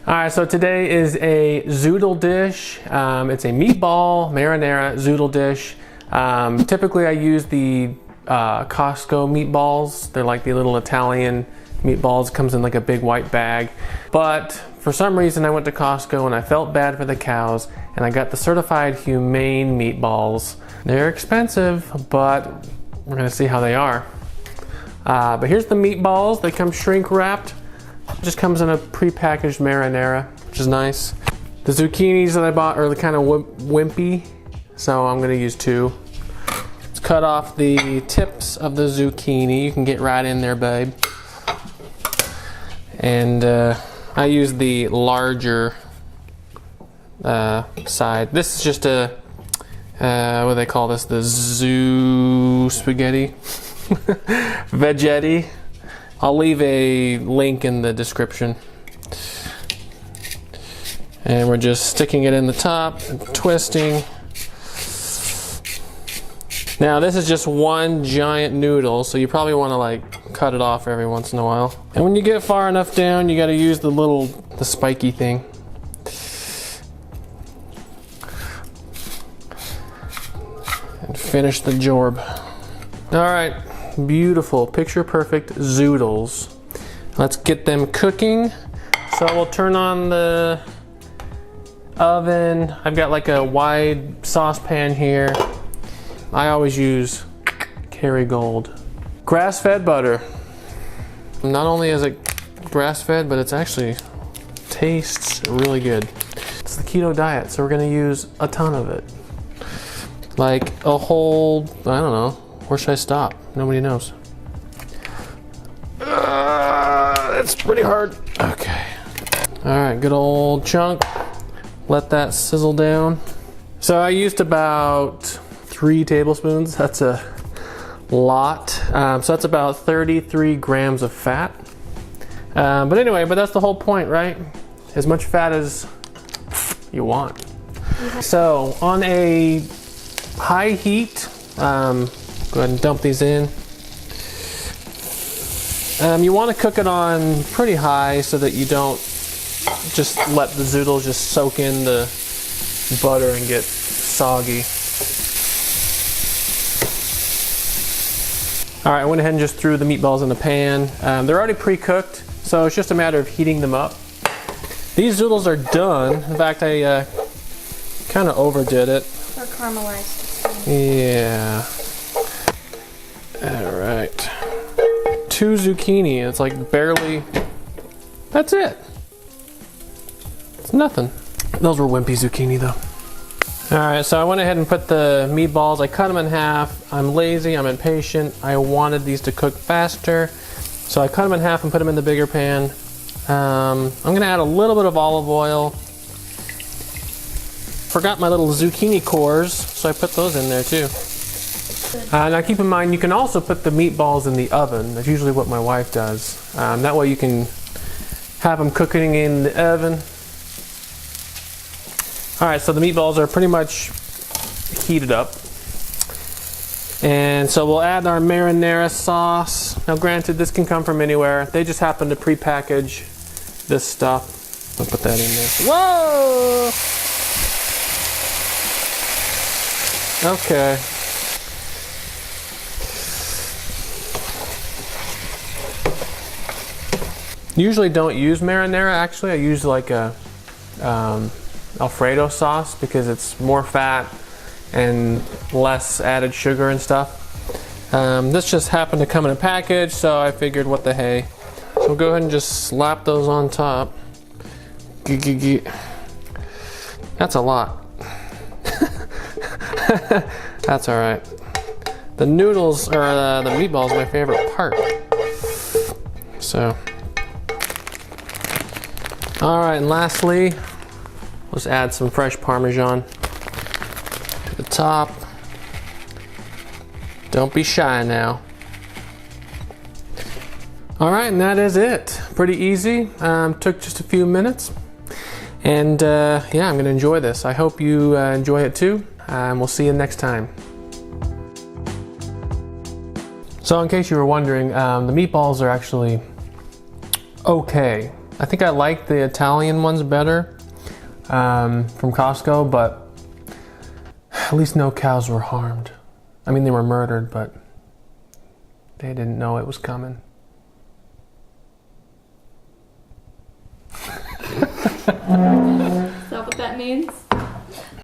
All right, so today is a zoodle dish. It's a meatball marinara zoodle dish. Typically I use the Costco meatballs. They're like the little Italian meatballs. Comes in like a big white bag. But for some reason I went to Costco and I felt bad for the cows and I got the certified Humane meatballs. They're expensive, but we're gonna see how they are. But here's the meatballs. They come shrink wrapped. Just comes in a pre-packaged marinara, which is nice. The zucchinis that I bought are kind of wimpy, so I'm gonna use 2. Let's cut off the tips of the zucchini. You can get right in there, babe. And I use the larger side. This is just a, what do they call this? The zoo spaghetti? Veggetti. I'll leave a link in the description. And we're just sticking it in the top and twisting. Now this is just one giant noodle, so you probably want to like cut it off every once in a while. And when you get far enough down, you got to use the spiky thing. And finish the job. All right. Beautiful, picture perfect zoodles. Let's get them cooking. So we'll turn on the oven. I've got like a wide saucepan here. I always use Kerrygold. Grass-fed butter. Not only is it grass-fed, but it's actually tastes really good. It's the keto diet, so we're gonna use a ton of it. Like a whole, I don't know, where should I stop? Nobody knows. It's pretty hard. Okay. All right, good old chunk. Let that sizzle down. So I used about 3 tablespoons. That's a lot. So that's about 33 grams of fat. But anyway, that's the whole point, right? As much fat as you want. So on a high heat, go ahead and dump these in. You want to cook it on pretty high so that you don't just let the zoodles just soak in the butter and get soggy. All right, I went ahead and just threw the meatballs in the pan. They're already pre-cooked, so it's just a matter of heating them up. These zoodles are done. In fact, I kind of overdid it. They're caramelized. Yeah. All right. 2 zucchini. It's like barely. That's it. It's nothing. Those were wimpy zucchini though. All right, so I went ahead and put the meatballs. I cut them in half. I'm lazy. I'm impatient. I wanted these to cook faster, so I cut them in half and put them in the bigger pan. I'm gonna add a little bit of olive oil. Forgot my little zucchini cores, so I put those in there too. Now keep in mind, you can also put the meatballs in the oven. That's usually what my wife does. That way you can have them cooking in the oven. All right, so the meatballs are pretty much heated up. And so we'll add our marinara sauce. Now granted, this can come from anywhere. They just happen to pre-package this stuff. I'll put that in there. Whoa! Okay. Usually don't use marinara, actually. I use like a Alfredo sauce because it's more fat and less added sugar and stuff. This just happened to come in a package, so I figured what the hey. So we'll go ahead and just slap those on top. That's a lot. That's all right. The noodles, or the meatballs, are my favorite part. So. All right, and lastly, let's add some fresh parmesan to the top. Don't be shy now. All right, and that is it. Pretty easy. Took just a few minutes. And yeah, I'm gonna enjoy this. I hope you enjoy it too. We'll see you next time. So in case you were wondering, the meatballs are actually okay. I think I like the Italian ones better from Costco, but at least no cows were harmed. I mean, they were murdered, but they didn't know it was coming. Is that what that means?